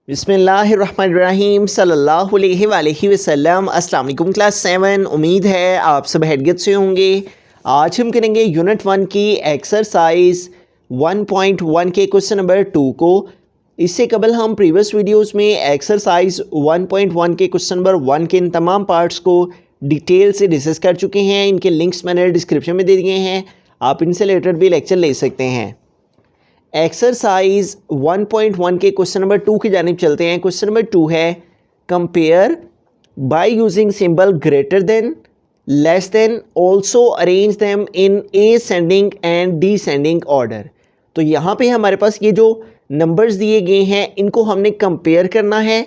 बिस्मिल्लाहिर्रहमानिर्रहीम सल्लल्लाहु अलैहि वसल्लम। अस्सलाम वालेकुम क्लास 7। उम्मीद है आप सब हैरियत से होंगे। आज हम करेंगे यूनिट 1 की एक्सरसाइज 1.1 के क्वेश्चन नंबर 2 को। इससे कबल हम प्रीवियस वीडियोस में एक्सरसाइज 1.1 के क्वेश्चन नंबर 1 के इन तमाम पार्ट्स को डिटेल से डिस्कस कर चुके हैं। इनके लिंक्स मैंने डिस्क्रिप्शन में दे दिए हैं, आप इनसे रिलेटेड भी लेक्चर ले सकते हैं। एक्सरसाइज 1.1 के क्वेश्चन नंबर 2 की जानिब चलते हैं। क्वेश्चन नंबर 2 है compare by using symbol greater than, less than, also arrange them in ascending and descending order. तो यहाँ पे हमारे पास ये जो नंबर्स दिए गए हैं इनको हमने कंपेयर करना है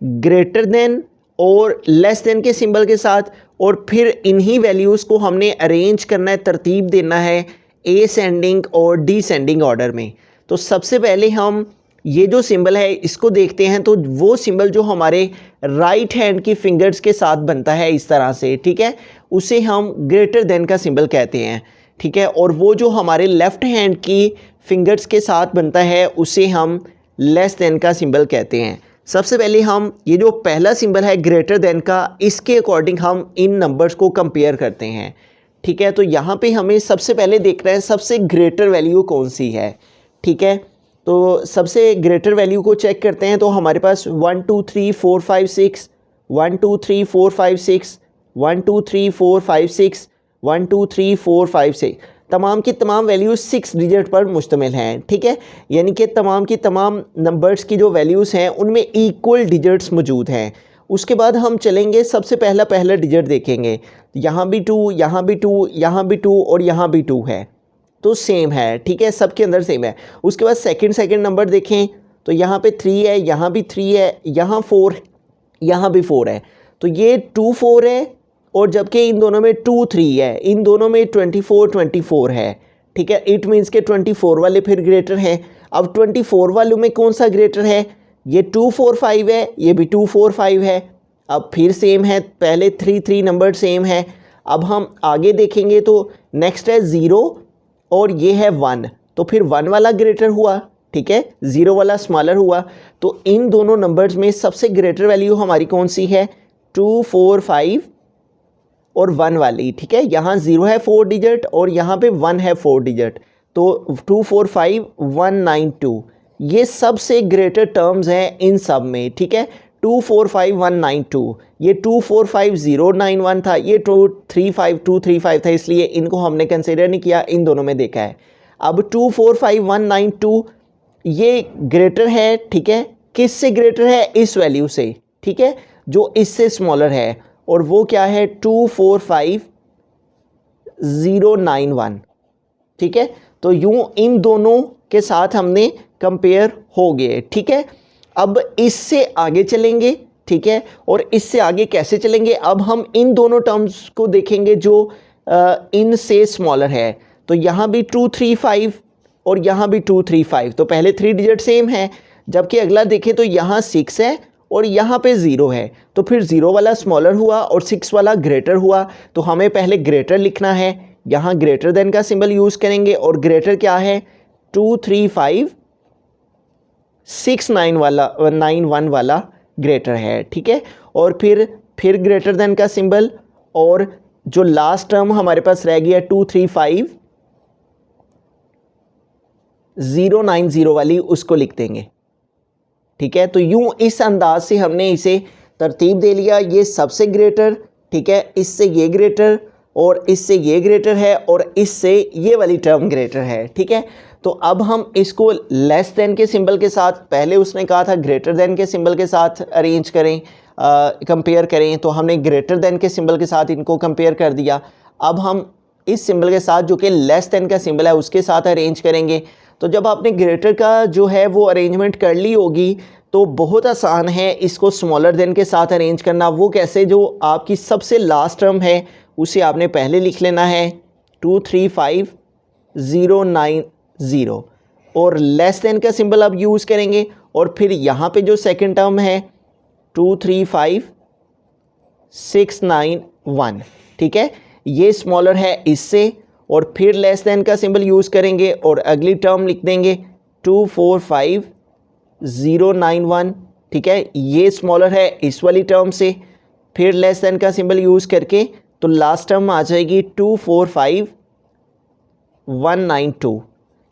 ग्रेटर देन और लेस देन के सिंबल के साथ, और फिर इन्हीं वैल्यूज़ को हमने अरेंज करना है, तरतीब देना है असेंडिंग और डिसेंडिंग ऑर्डर में। तो सबसे पहले हम ये जो सिंबल है इसको देखते हैं। तो वो सिंबल जो हमारे राइट हैंड की फिंगर्स के साथ बनता है इस तरह से, ठीक है, उसे हम ग्रेटर देन का सिंबल कहते हैं, ठीक है। और वो जो हमारे लेफ्ट हैंड की फिंगर्स के साथ बनता है उसे हम लेस देन का सिंबल कहते हैं। सबसे पहले हम ये जो पहला सिंबल है ग्रेटर देन का, इसके अकॉर्डिंग हम इन नंबर्स को कंपेयर करते हैं, ठीक है। तो यहाँ पे हमें सबसे पहले देखना है सबसे ग्रेटर वैल्यू कौन सी है, ठीक है। तो सबसे ग्रेटर वैल्यू को चेक करते हैं। तो हमारे पास 1 2 3 4 5 6 1 2 3 4 5 6 1 2 3 4 5 6 1 2 3 4 5 6 तमाम की तमाम वैल्यूज़ 6 डिजिट पर मुश्तमिल हैं, ठीक है। यानी कि तमाम की तमाम नंबर्स की जो वैल्यूज़ हैं उनमें इक्वल डिजिट्स मौजूद हैं। उसके बाद हम चलेंगे, सबसे पहला डिजिट देखेंगे। यहाँ भी 2, यहाँ भी 2, यहाँ भी 2 और यहाँ भी 2 है, तो सेम है, ठीक है, सबके अंदर सेम है। उसके बाद सेकंड नंबर देखें तो यहाँ पे 3 है, यहाँ भी 3 है, यहाँ 4, यहाँ भी 4 है। तो ये 2 4 है, और जबकि इन दोनों में 2 3 है, इन दोनों में 24 है, ठीक है। इट मीन्स के 24 वाले फिर ग्रेटर हैं। अब 24 वालों में कौन सा ग्रेटर है? ये 2 4 5 है, ये भी 2 4 5 है। अब फिर सेम है, पहले 3 3 नंबर सेम है। अब हम आगे देखेंगे तो नेक्स्ट है 0 और ये है 1, तो फिर 1 वाला ग्रेटर हुआ, ठीक है, 0 वाला स्मॉलर हुआ। तो इन दोनों नंबर्स में सबसे ग्रेटर वैल्यू हमारी कौन सी है? 2 4 5 और 1 वाली, ठीक है। यहाँ 0 है 4 डिजिट और यहाँ पे 1 है 4 डिजिट, तो 2 4 5 1 9 2 ये सबसे ग्रेटर टर्म्स हैं इन सब में, ठीक है। 2 4 5 1 9 2, ये 2 4 5 0 9 1 था, ये 2 3 5 2 3 5 था, इसलिए इनको हमने कंसिडर नहीं किया, इन दोनों में देखा है। अब 2 4 5 1 9 2 ये ग्रेटर है, ठीक है, किससे ग्रेटर है? इस वैल्यू से, ठीक है, जो इससे स्मॉलर है, और वो क्या है? 2 4 5 0 9 1, ठीक है। तो यूं इन दोनों के साथ हमने कंपेयर हो गए, ठीक है। अब इससे आगे चलेंगे, ठीक है, और इससे आगे कैसे चलेंगे? अब हम इन दोनों टर्म्स को देखेंगे जो इनसे स्मॉलर है। तो यहाँ भी 2 3 5 और यहाँ भी 2 3 5, तो पहले 3 डिजिट सेम है, जबकि अगला देखें तो यहाँ 6 है और यहाँ पे 0 है, तो फिर 0 वाला स्मॉलर हुआ और 6 वाला ग्रेटर हुआ। तो हमें पहले ग्रेटर लिखना है, यहाँ ग्रेटर देन का सिंबल यूज़ करेंगे, और ग्रेटर क्या है? 2 3 5 6 9 वाला 9 1 वाला ग्रेटर है, ठीक है। और फिर ग्रेटर देन का सिंबल, और जो लास्ट टर्म हमारे पास रह गया 2 3 5 0 9 0 वाली, उसको लिख देंगे, ठीक है। तो यूं इस अंदाज से हमने इसे तरतीब दे लिया, ये सबसे ग्रेटर, ठीक है, इससे ये ग्रेटर और इससे ये ग्रेटर है और इससे ये वाली टर्म ग्रेटर है, ठीक है। तो अब हम इसको लेस देन के सिंबल के साथ, पहले उसने कहा था ग्रेटर देन के सिंबल के साथ अरेंज करें, कंपेयर करें, तो हमने ग्रेटर देन के सिंबल के साथ इनको कंपेयर कर दिया। अब हम इस सिंबल के साथ जो कि लेस देन का सिंबल है उसके साथ अरेंज करेंगे। तो जब आपने ग्रेटर का जो है वो अरेंजमेंट कर ली होगी तो बहुत आसान है इसको स्मॉलर देन के साथ अरेंज करना। वो कैसे? जो आपकी सबसे लास्ट टर्म है उसे आपने पहले लिख लेना है 2 3 5 0 9 0, और लेस देन का सिंबल अब यूज़ करेंगे, और फिर यहाँ पे जो सेकंड टर्म है 2 3 5 6 9 1, ठीक है, ये स्मॉलर है इससे, और फिर लेस देन का सिंबल यूज़ करेंगे और अगली टर्म लिख देंगे 2 4 5 0 9 1, ठीक है, ये स्मॉलर है इस वाली टर्म से, फिर लेस देन का सिंबल यूज़ करके तो लास्ट टर्म आ जाएगी 245192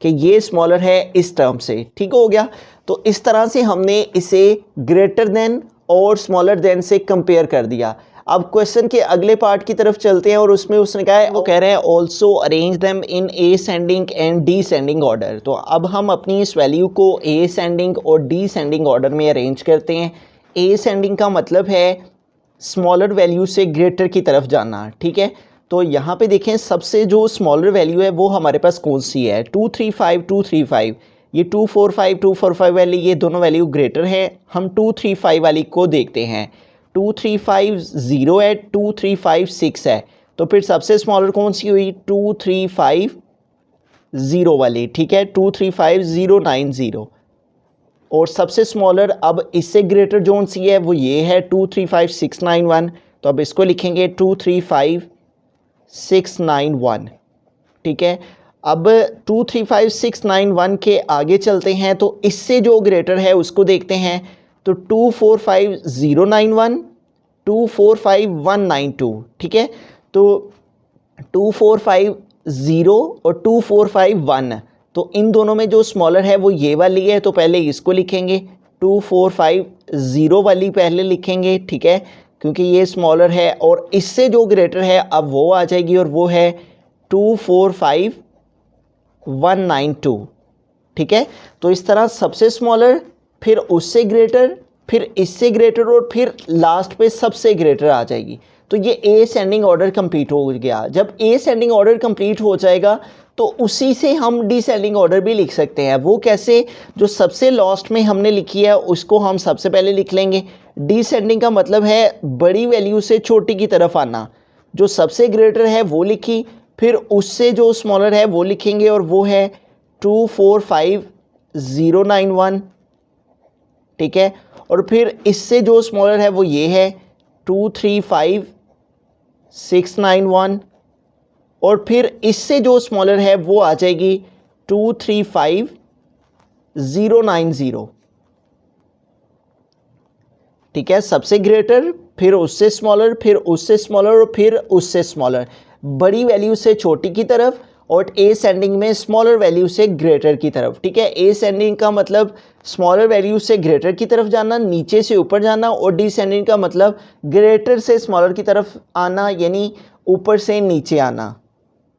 कि ये स्मॉलर है इस टर्म से। ठीक हो गया। तो इस तरह से हमने इसे ग्रेटर देन और स्मॉलर देन से कंपेयर कर दिया। अब क्वेश्चन के अगले पार्ट की तरफ चलते हैं और उसमें उसने कहा है, वो कह रहे हैं also arrange them in ascending and descending order. तो अब हम अपनी इस वैल्यू को असेंडिंग और डिसेंडिंग ऑर्डर में अरेंज करते हैं। असेंडिंग का मतलब है स्मॉलर वैल्यू से ग्रेटर की तरफ जाना। ठीक है, तो यहाँ पे देखें सबसे जो स्मॉलर वैल्यू है वो हमारे पास कौन सी है, 235 ये 245 वाली, ये दोनों वैल्यू ग्रेटर है। हम 235 वाली को देखते हैं। 2350 है, 2356 है, तो फिर सबसे स्मॉलर कौन सी हुई, 2350 वाली। ठीक है, 235090। और सबसे स्मॉलर अब इससे ग्रेटर जोन सी है वो ये है 235691। तो अब इसको लिखेंगे 235691। ठीक है, अब 235691 के आगे चलते हैं तो इससे जो ग्रेटर है उसको देखते हैं। तो 245091, 245192। ठीक है, तो 2450 और 2451, तो इन दोनों में जो स्मॉलर है वो ये वाली है, तो पहले इसको लिखेंगे 2450 वाली पहले लिखेंगे। ठीक है, क्योंकि ये स्मॉलर है, और इससे जो ग्रेटर है अब वो आ जाएगी और वो है 245192। ठीक है, तो इस तरह सबसे स्मॉलर, फिर उससे ग्रेटर, फिर इससे ग्रेटर, और फिर लास्ट पे सबसे ग्रेटर आ जाएगी। तो ये असेंडिंग ऑर्डर कंप्लीट हो गया। जब असेंडिंग ऑर्डर कंप्लीट हो जाएगा तो उसी से हम डिसेंडिंग ऑर्डर भी लिख सकते हैं। वो कैसे, जो सबसे लास्ट में हमने लिखी है उसको हम सबसे पहले लिख लेंगे। डिसेंडिंग का मतलब है बड़ी वैल्यू से छोटी की तरफ आना। जो सबसे ग्रेटर है वो लिखी, फिर उससे जो स्मॉलर है वो लिखेंगे, और वो है 245091। ठीक है, और फिर इससे जो स्मॉलर है वो ये है 235691, और फिर इससे जो स्मॉलर है वो आ जाएगी 235090। ठीक है, सबसे ग्रेटर, फिर उससे स्मॉलर, फिर उससे स्मॉलर, और फिर उससे स्मॉलर, बड़ी वैल्यू से छोटी की तरफ, और असेंडिंग में स्मॉलर वैल्यू से ग्रेटर की तरफ। ठीक है, असेंडिंग का मतलब स्मॉलर वैल्यू से ग्रेटर की तरफ जाना, नीचे से ऊपर जाना, और डिसेंडिंग का मतलब ग्रेटर से स्मॉलर की तरफ आना, यानी ऊपर से नीचे आना।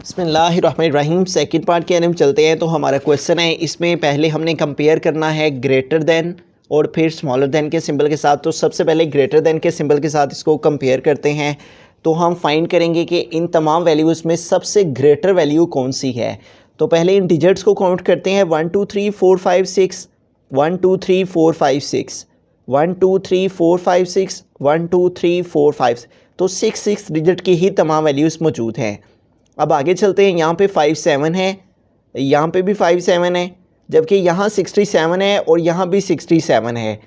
बिस्मिल्लाहिर्रहमानिर्रहीम। सेकंड पार्ट के अंदर चलते हैं। तो हमारा क्वेश्चन है, इसमें पहले हमने कंपेयर करना है ग्रेटर देन और फिर स्मॉलर देन के सिंबल के साथ। तो सबसे पहले ग्रेटर देन के सिंबल के साथ इसको कंपेयर करते हैं। तो हम फाइंड करेंगे कि इन तमाम वैल्यूज़ में सबसे ग्रेटर वैल्यू कौन सी है। तो पहले इन डिजिट्स को काउंट करते हैं, 1 2 3 4 5 6, 1 2 3 4 5 6, 1 2 3 4 5 6, 1 2 3 4 5। तो 6 डिजिट की ही तमाम वैल्यूज़ मौजूद हैं। अब आगे चलते हैं। यहाँ पे 57 है, यहाँ पे भी 57 है, जबकि यहाँ 67 है और यहाँ भी 67 है।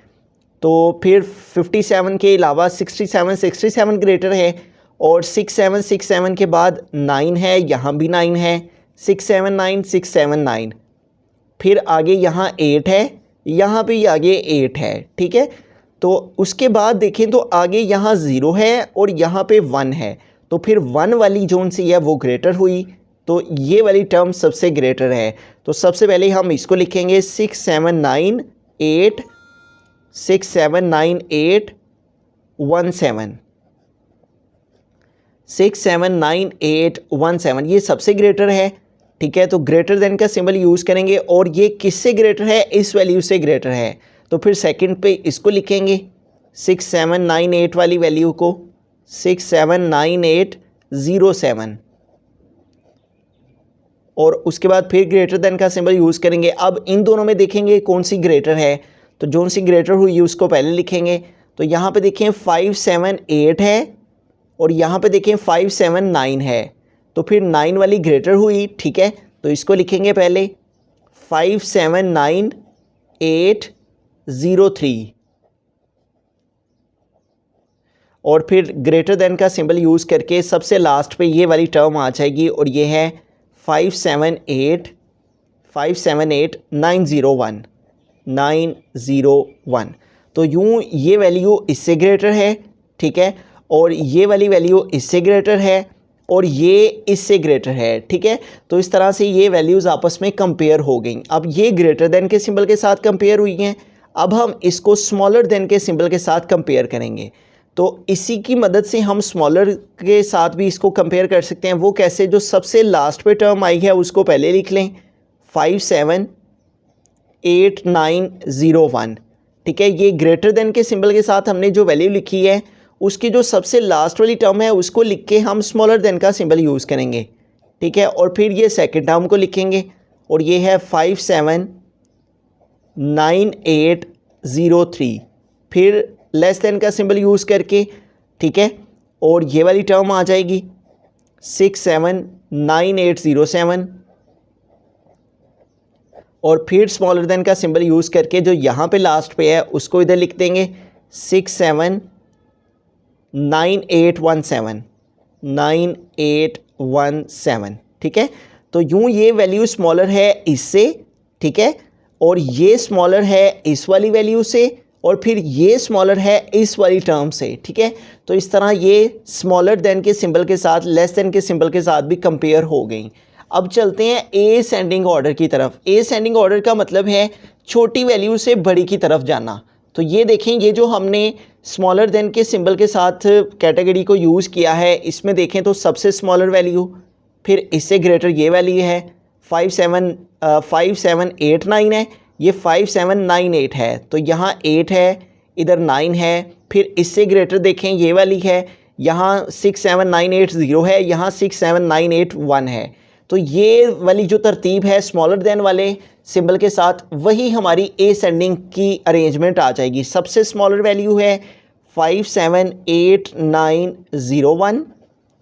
तो फिर 57 के अलावा 67 ग्रेटर है, और 67 के बाद 9 है, यहाँ भी 9 है, 679। फिर आगे यहाँ 8 है, यहाँ भी आगे 8 है। ठीक है, तो उसके बाद देखें तो आगे यहाँ 0 है और यहाँ पे 1 है। तो फिर 1 वाली जोन सी है वो ग्रेटर हुई, तो ये वाली टर्म सबसे ग्रेटर है। तो सबसे पहले हम इसको लिखेंगे 6798 679817, 679817 ये सबसे ग्रेटर है। ठीक है, तो ग्रेटर देन का सिंबल यूज़ करेंगे, और ये किससे ग्रेटर है, इस वैल्यू से ग्रेटर है। तो फिर सेकंड पे इसको लिखेंगे 6798 वाली वैल्यू को 67807, और उसके बाद फिर ग्रेटर देन का सिंबल यूज़ करेंगे। अब इन दोनों में देखेंगे कौन सी ग्रेटर है, तो जो सी ग्रेटर हुई उसको पहले लिखेंगे। तो यहाँ पे देखें 578 है, और यहाँ पे देखें 579 है, तो फिर 9 वाली ग्रेटर हुई। ठीक है, तो इसको लिखेंगे पहले 579803, और फिर ग्रेटर देन का सिंबल यूज़ करके सबसे लास्ट पे ये वाली टर्म आ जाएगी, और ये है 578 901। तो यूँ ये वैल्यू इससे ग्रेटर है, ठीक है, और ये वाली वैल्यू इससे ग्रेटर है और ये इससे ग्रेटर है, ठीक है। तो इस तरह से ये वैल्यूज़ आपस में कंपेयर हो गई। अब ये ग्रेटर देन के सिंबल के साथ कंपेयर हुई हैं, अब हम इसको स्मॉलर देन के सिंबल के साथ कंपेयर करेंगे। तो इसी की मदद से हम स्मॉलर के साथ भी इसको कंपेयर कर सकते हैं। वो कैसे? जो सबसे लास्ट पे टर्म आई है उसको पहले लिख लें, 578901, ठीक है। ये ग्रेटर देन के सिंबल के साथ हमने जो वैल्यू लिखी है उसकी जो सबसे लास्ट वाली टर्म है उसको लिख के हम स्मॉलर देन का सिंबल यूज़ करेंगे, ठीक है। और फिर ये सेकंड टर्म को लिखेंगे और ये है 579803, फिर लेस देन का सिंबल यूज़ करके, ठीक है। और ये वाली टर्म आ जाएगी 679807 और फिर स्मॉलर देन का सिंबल यूज़ करके जो यहाँ पे लास्ट पे है उसको इधर लिख देंगे 679817, ठीक है। तो यूँ ये वैल्यू स्मॉलर है इससे, ठीक है, और ये स्मॉलर है इस वाली वैल्यू से और फिर ये स्मॉलर है इस वाली टर्म से, ठीक है। तो इस तरह ये स्मॉलर देन के सिंबल के साथ लेस देन के सिंबल के साथ भी कंपेयर हो गई। अब चलते हैं ए सेंडिंग ऑर्डर की तरफ। ए सेंडिंग ऑर्डर का मतलब है छोटी वैल्यू से बड़ी की तरफ जाना। तो ये देखें, ये जो हमने स्मॉलर देन के सिंबल के साथ कैटेगरी को यूज़ किया है, इसमें देखें तो सबसे स्मॉलर वैल्यू, फिर इससे ग्रेटर ये वैल्यू है 5789 है, ये 5798 है, तो यहाँ 8 है, इधर 9 है, फिर इससे ग्रेटर देखें ये वाली है, यहाँ 67980 है, यहाँ 67981 है। तो ये वाली जो तरतीब है स्मॉलर देन वाले सिंबल के साथ, वही हमारी ए सेंडिंग की अरेंजमेंट आ जाएगी। सबसे स्मॉलर वैल्यू है 578901,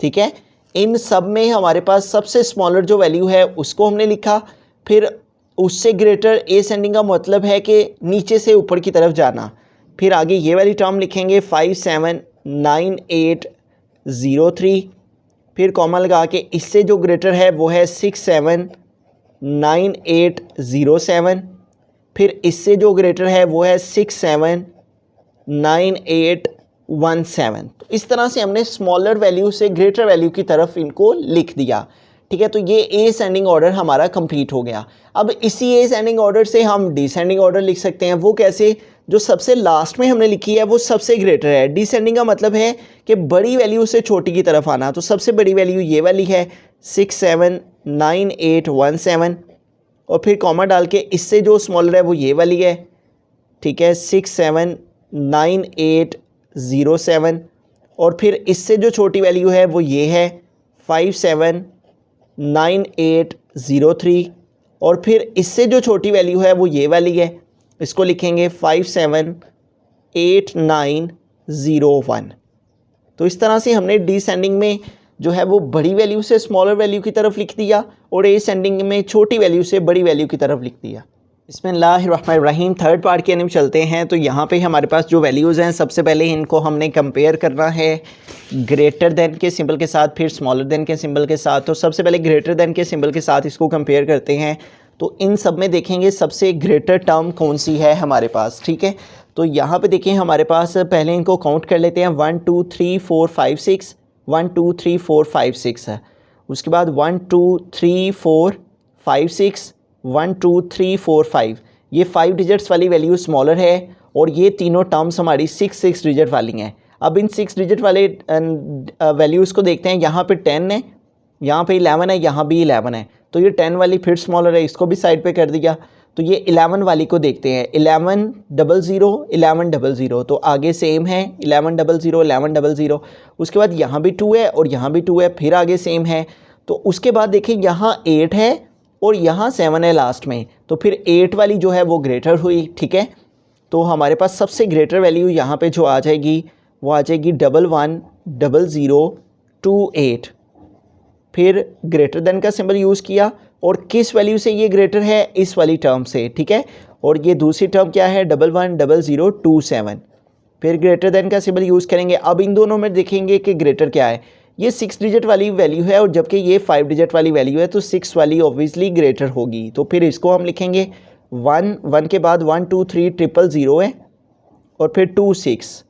ठीक है। इन सब में हमारे पास सबसे स्मॉलर जो वैल्यू है उसको हमने लिखा, फिर उससे ग्रेटर ए सेंडिंग का मतलब है कि नीचे से ऊपर की तरफ जाना। फिर आगे ये वाली टर्म लिखेंगे 579803, फिर कॉमा लगा के इससे जो ग्रेटर है वो है 679807, फिर इससे जो ग्रेटर है वो है 679817। तो इस तरह से हमने स्मॉलर वैल्यू से ग्रेटर वैल्यू की तरफ इनको लिख दिया, ठीक है। तो ये ए सेंडिंग ऑर्डर हमारा कंप्लीट हो गया। अब इसी ए सेंडिंग ऑर्डर से हम डिसेंडिंग ऑर्डर लिख सकते हैं। वो कैसे? जो सबसे लास्ट में हमने लिखी है वो सबसे ग्रेटर है। डिसेंडिंग का मतलब है कि बड़ी वैल्यू से छोटी की तरफ आना। तो सबसे बड़ी वैल्यू ये वाली है 679817 और फिर कॉमा डाल के इससे जो स्मॉलर है वो ये वाली है, ठीक है, 679807 और फिर इससे जो छोटी वैल्यू है वो ये है 579803 और फिर इससे जो छोटी वैल्यू है वो ये वाली है, इसको लिखेंगे 578901। तो इस तरह से हमने डिसेंडिंग में जो है वो बड़ी वैल्यू से स्मॉलर वैल्यू की तरफ लिख दिया और एसेंडिंग में छोटी वैल्यू से बड़ी वैल्यू की तरफ लिख दिया। बिस्मिल्लाहिर्रहमानिर्रहीम। थर्ड पार्ट की तरफ चलते हैं। तो यहाँ पे हमारे पास जो वैल्यूज़ हैं, सबसे पहले इनको हमने कंपेयर करना है ग्रेटर देन के सिंबल के साथ, फिर स्मॉलर देन के सिंबल के साथ। तो सबसे पहले ग्रेटर देन के सिंबल के साथ इसको कंपेयर करते हैं। तो इन सब में देखेंगे सबसे ग्रेटर टर्म कौन सी है हमारे पास, ठीक है। तो यहाँ पे देखिए हमारे पास, पहले इनको काउंट कर लेते हैं, 1 2 3 4 5 6, 1 2 3 4 5 6 है। उसके बाद 1 2 3 4 5 6, 1 2 3 4 5, ये 5 डिजिट्स वाली वैल्यू स्मॉलर है और ये तीनों टर्म्स हमारी 6 डिजिट वाली हैं। अब इन 6 डिजिट वाले वैल्यूज़ को देखते हैं। यहाँ पे 10 है, यहाँ पे 11 है, यहाँ भी 11 है, तो ये 10 वाली फिर स्मॉलर है, इसको भी साइड पे कर दिया। तो ये 11 वाली को देखते हैं, 1100 1100, तो आगे सेम है 1100 1100। उसके बाद यहाँ भी 2 है और यहाँ भी 2 है, फिर आगे सेम है। तो उसके बाद देखिए यहाँ 8 है और यहाँ 7 है लास्ट में, तो फिर 8 वाली जो है वो ग्रेटर हुई, ठीक है। तो हमारे पास सबसे ग्रेटर वैल्यू यहाँ पे जो आ जाएगी वो आ जाएगी 110028। फिर ग्रेटर देन का सिंबल यूज़ किया और किस वैल्यू से ये ग्रेटर है? इस वाली टर्म से, ठीक है। और ये दूसरी टर्म क्या है? 110027। फिर ग्रेटर देन का सिंबल यूज़ करेंगे। अब इन दोनों में देखेंगे कि ग्रेटर क्या है। ये 6 डिजिट वाली वैल्यू है और जबकि ये 5 डिजिट वाली वैल्यू है, तो 6 वाली ऑब्वियसली ग्रेटर होगी। तो फिर इसको हम लिखेंगे 1 1 के बाद 1 2 3 000 है और फिर 26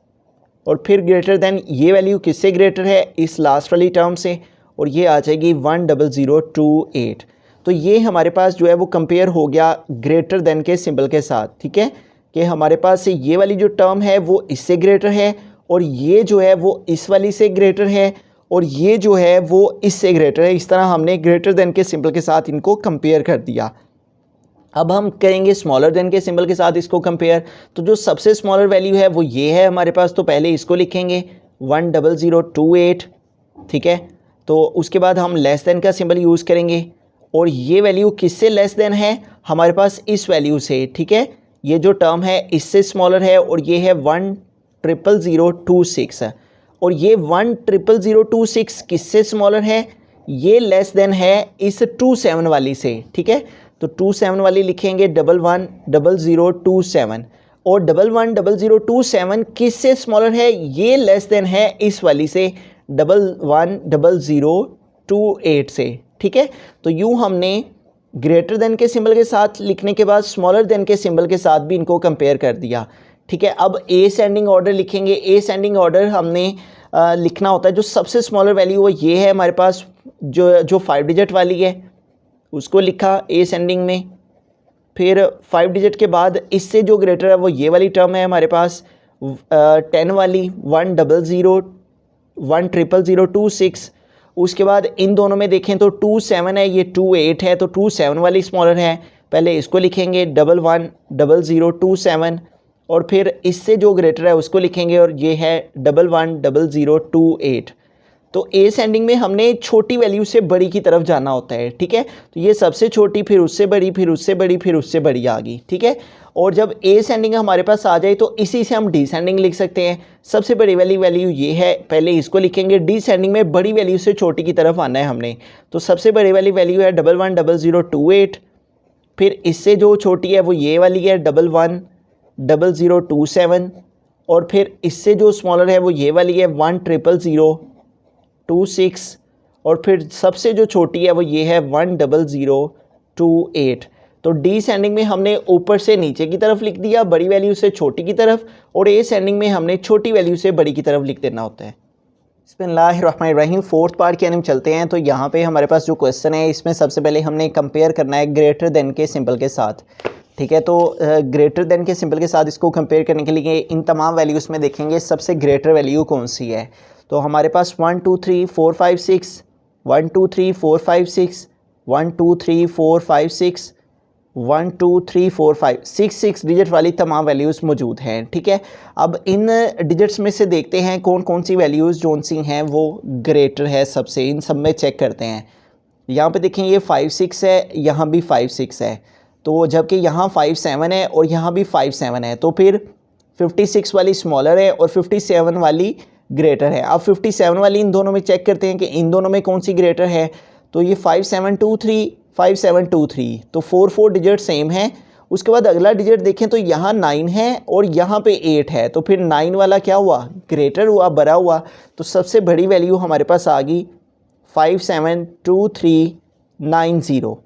और फिर ग्रेटर देन ये वैल्यू किससे ग्रेटर है, इस लास्ट वाली टर्म से, और ये आ जाएगी 10028। तो ये हमारे पास जो है वो कंपेयर हो गया ग्रेटर देन के सिंबल के साथ, ठीक है, कि हमारे पास ये वाली जो टर्म है वो इससे ग्रेटर है और ये जो है वो इस वाली से ग्रेटर है और ये जो है वो इससे ग्रेटर है। इस तरह हमने ग्रेटर देन के सिंबल के साथ इनको कंपेयर कर दिया। अब हम करेंगे स्मॉलर देन के सिंबल के साथ इसको कंपेयर। तो जो सबसे स्मॉलर वैल्यू है वो ये है हमारे पास, तो पहले इसको लिखेंगे 10028, ठीक है। तो उसके बाद हम लेस देन का सिंबल यूज़ करेंगे और ये वैल्यू किससे लेस देन है, हमारे पास इस वैल्यू से, ठीक है। ये जो टर्म है इससे स्मॉलर है और ये है 10026 और ये 10026 किससे स्मॉलर है, ये लेस देन है इस 27 वाली से, ठीक है। तो 27 वाली लिखेंगे 110027 और 110027 किससे स्मॉलर है, ये लेस देन है इस वाली से 110028 से, ठीक है। तो यूँ हमने ग्रेटर देन के सिंबल के साथ लिखने के बाद स्मॉलर देन के सिंबल के साथ भी इनको कंपेयर कर दिया, ठीक है। अब एसेंडिंग ऑर्डर लिखेंगे। एसेंडिंग ऑर्डर हमने लिखना होता है, जो सबसे स्मॉलर वैल्यू वो ये है हमारे पास, जो 5 डिजिट वाली है उसको लिखा एसेंडिंग में। फिर 5 डिजिट के बाद इससे जो ग्रेटर है वो ये वाली टर्म है हमारे पास 10 वाली 10026। उसके बाद इन दोनों में देखें तो 27 है, ये 28 है, तो 27 वाली स्मॉलर है, पहले इसको लिखेंगे 110027 और फिर इससे जो ग्रेटर है उसको लिखेंगे और ये है 110028। तो एसेंडिंग में हमने छोटी वैल्यू से बड़ी की तरफ जाना होता है, ठीक है। तो ये सबसे छोटी, फिर उससे बड़ी, फिर उससे बड़ी, फिर उससे बड़ी आ गई, ठीक है। और जब एसेंडिंग हमारे पास आ जाए तो इसी से हम डिसेंडिंग लिख सकते हैं। सबसे बड़ी वाली वैल्यू ये है, पहले इसको लिखेंगे। डिसेंडिंग में बड़ी वैल्यू से छोटी की तरफ आना है हमने, तो सबसे बड़ी वाली वैल्यू है 110028। फिर इससे जो छोटी है वो ये वाली है 110027 और फिर इससे जो स्मॉलर है वो ये वाली है 10026 और फिर सबसे जो छोटी है वो ये है 10028। तो डिसेंडिंग में हमने ऊपर से नीचे की तरफ लिख दिया, बड़ी वैल्यू से छोटी की तरफ, और एसेंडिंग में हमने छोटी वैल्यू से बड़ी की तरफ लिख देना होता है। बिस्मिल्लाहिर्रहमानिर्रहीम। फोर्थ पार्ट की हम चलते हैं। तो यहाँ पे हमारे पास जो क्वेश्चन है इसमें सबसे पहले हमने कंपेयर करना है ग्रेटर देन के सिंबल के साथ, ठीक है। तो ग्रेटर देन के सिंबल के साथ इसको कंपेयर करने के लिए इन तमाम वैल्यूज़ में देखेंगे सबसे ग्रेटर वैल्यू कौन सी है। तो हमारे पास 1 2 3 4 5 6 1 2 3 4 5 6 1 2 3 4 5 6 1 2 3 4 5 6 डिजिट वाली तमाम वैल्यूज़ मौजूद हैं, ठीक है। अब इन डिजिट्स में से देखते हैं कौन कौन सी वैल्यूज़ जोन सी हैं वो ग्रेटर है सबसे, इन सब में चेक करते हैं। यहाँ पे देखें ये 5 6 है, यहाँ भी 5 6 है, तो जबकि यहाँ 5 7 है और यहाँ भी 5 7 है, तो फिर 56 वाली स्मॉलर है और 57 वाली ग्रेटर है। अब 57 वाली इन दोनों में चेक करते हैं कि इन दोनों में कौन सी ग्रेटर है। तो ये 5723 5723, तो 4 डिजिट सेम है। उसके बाद अगला डिजिट देखें तो यहाँ 9 है और यहाँ पे 8 है, तो फिर 9 वाला क्या हुआ, ग्रेटर हुआ, बड़ा हुआ। तो सबसे बड़ी वैल्यू हमारे पास आ गई 572390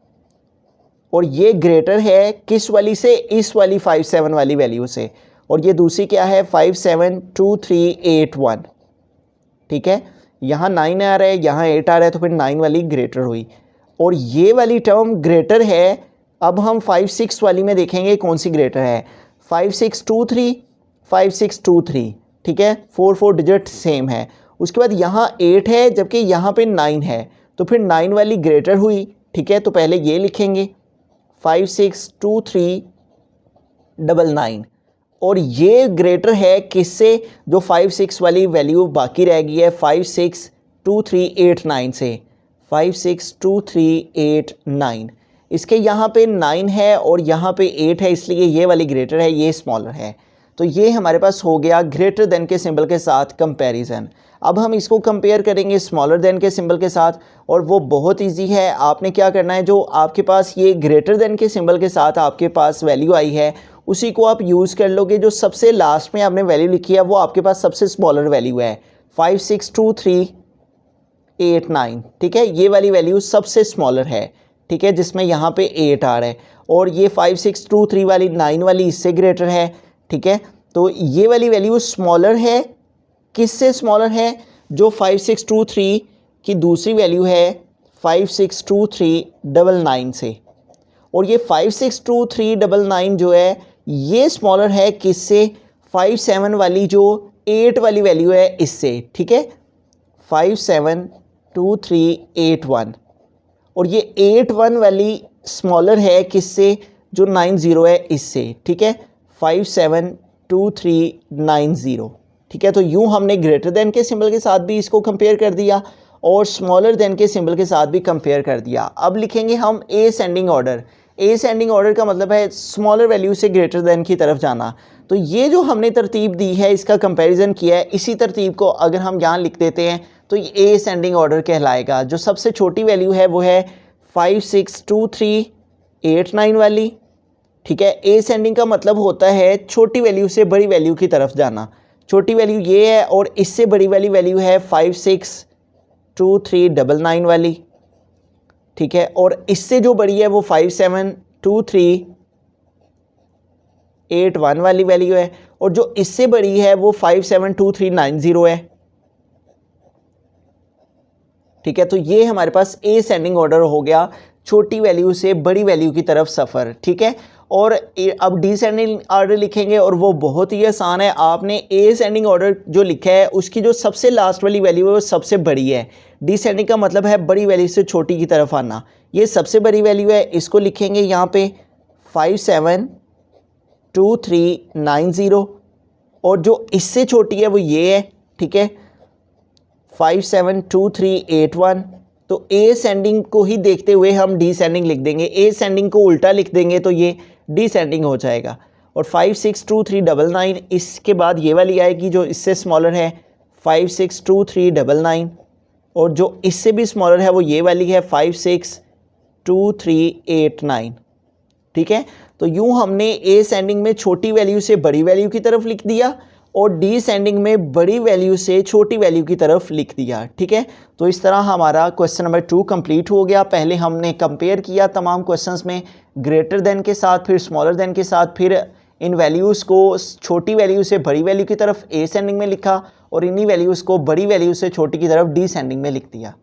और ये ग्रेटर है किस वाली से, इस वाली 57 वाली वैल्यू से, और ये दूसरी क्या है 572381, ठीक है। यहाँ 9 आ रहा है, यहाँ 8 आ रहा है, तो फिर 9 वाली ग्रेटर हुई और ये वाली टर्म ग्रेटर है। अब हम 5 6 वाली में देखेंगे कौन सी ग्रेटर है, 5623 5623, ठीक है। 4 डिजिट सेम है। उसके बाद यहाँ 8 है जबकि यहाँ पे 9 है, तो फिर 9 वाली ग्रेटर हुई, ठीक है। तो पहले ये लिखेंगे 562399 और ये ग्रेटर है किससे, जो 5 6 वाली वैल्यू बाकी रह गई है 562389 से, 562389। इसके यहाँ पे 9 है और यहाँ पे 8 है, इसलिए ये वाली ग्रेटर है, ये स्मॉलर है। तो ये हमारे पास हो गया ग्रेटर देन के सिंबल के साथ कंपैरिजन। अब हम इसको कंपेयर करेंगे स्मॉलर देन के सिंबल के साथ, और वो बहुत इजी है। आपने क्या करना है, जो आपके पास ये ग्रेटर देन के सिंबल के साथ आपके पास वैल्यू आई है उसी को आप यूज़ कर लोगे। जो सबसे लास्ट में आपने वैल्यू लिखी है वो आपके पास सबसे स्मॉलर वैल्यू है 562389, ठीक है। ये वाली वैल्यू सबसे स्मॉलर है, ठीक है, जिसमें यहाँ पे 8 आ रहा है, और ये 5623 वाली 9 वाली इससे ग्रेटर है, ठीक है। तो ये वाली वैल्यू स्मॉलर है, किससे स्मॉलर है? जो 5623 की दूसरी वैल्यू है 562399 से। और ये 562399 जो है ये स्मॉलर है किससे? 57 वाली जो 8 वाली वैल्यू है इससे, ठीक है, 572381। और ये 81 वाली स्मॉलर है किससे? जो 90 है इससे, ठीक है, 572390, ठीक है। तो यूँ हमने ग्रेटर देन के सिंबल के साथ भी इसको कंपेयर कर दिया और स्मॉलर देन के सिंबल के साथ भी कंपेयर कर दिया। अब लिखेंगे हम ए सेंडिंग ऑर्डर। ए सेंडिंग ऑर्डर का मतलब है स्मॉलर वैल्यू से ग्रेटर देन की तरफ जाना। तो ये जो हमने तरतीब दी है इसका कंपैरिजन किया है, इसी तरतीब को अगर हम यहाँ लिख देते हैं तो ये ए सेंडिंग ऑर्डर कहलाएगा। जो सबसे छोटी वैल्यू है वो है 562389 वाली, ठीक है। ए सेंडिंग का मतलब होता है छोटी वैल्यू से बड़ी वैल्यू की तरफ जाना। छोटी वैल्यू ये है और इससे बड़ी वाली वैल्यू है 562399 वाली, ठीक है। और इससे जो बड़ी है वो 572381 वाली वैल्यू है और जो इससे बड़ी है वो 572390 है, ठीक है। तो ये हमारे पास ए सेंडिंग ऑर्डर हो गया, छोटी वैल्यू से बड़ी वैल्यू की तरफ सफ़र, ठीक है। और अब डिसेंडिंग ऑर्डर लिखेंगे और वो बहुत ही आसान है। आपने ए सेंडिंग ऑर्डर जो लिखा है उसकी जो सबसे लास्ट वाली वैल्यू है वो सबसे बड़ी है। डिसेंडिंग का मतलब है बड़ी वैल्यू से छोटी की तरफ आना। ये सबसे बड़ी वैल्यू है, इसको लिखेंगे यहाँ पे 572390 और जो इससे छोटी है वो ये है, ठीक है, 572381। तो ए सेंडिंग को ही देखते हुए हम डिसेंडिंग लिख देंगे। ए सेंडिंग को उल्टा लिख देंगे तो ये डिसेंडिंग हो जाएगा। और 562399 इसके बाद ये वाली आएगी जो इससे स्मॉलर है 562399 और जो इससे भी स्मॉलर है वो ये वाली है 562389, ठीक है। तो यूँ हमने ए सेंडिंग में छोटी वैल्यू से बड़ी वैल्यू की तरफ लिख दिया और डी सेंडिंग में बड़ी वैल्यू से छोटी वैल्यू की तरफ लिख दिया, ठीक है। तो इस तरह हमारा क्वेश्चन नंबर 2 कंप्लीट हो गया। पहले हमने कंपेयर किया तमाम क्वेश्चंस में ग्रेटर देन के साथ, फिर स्मॉलर देन के साथ, फिर इन वैल्यूज़ को छोटी वैल्यू से बड़ी वैल्यू की तरफ ए सेंडिंग में लिखा और इन्हीं वैल्यूज़ को बड़ी वैल्यू से छोटी की तरफ डी सेंडिंग में लिख दिया।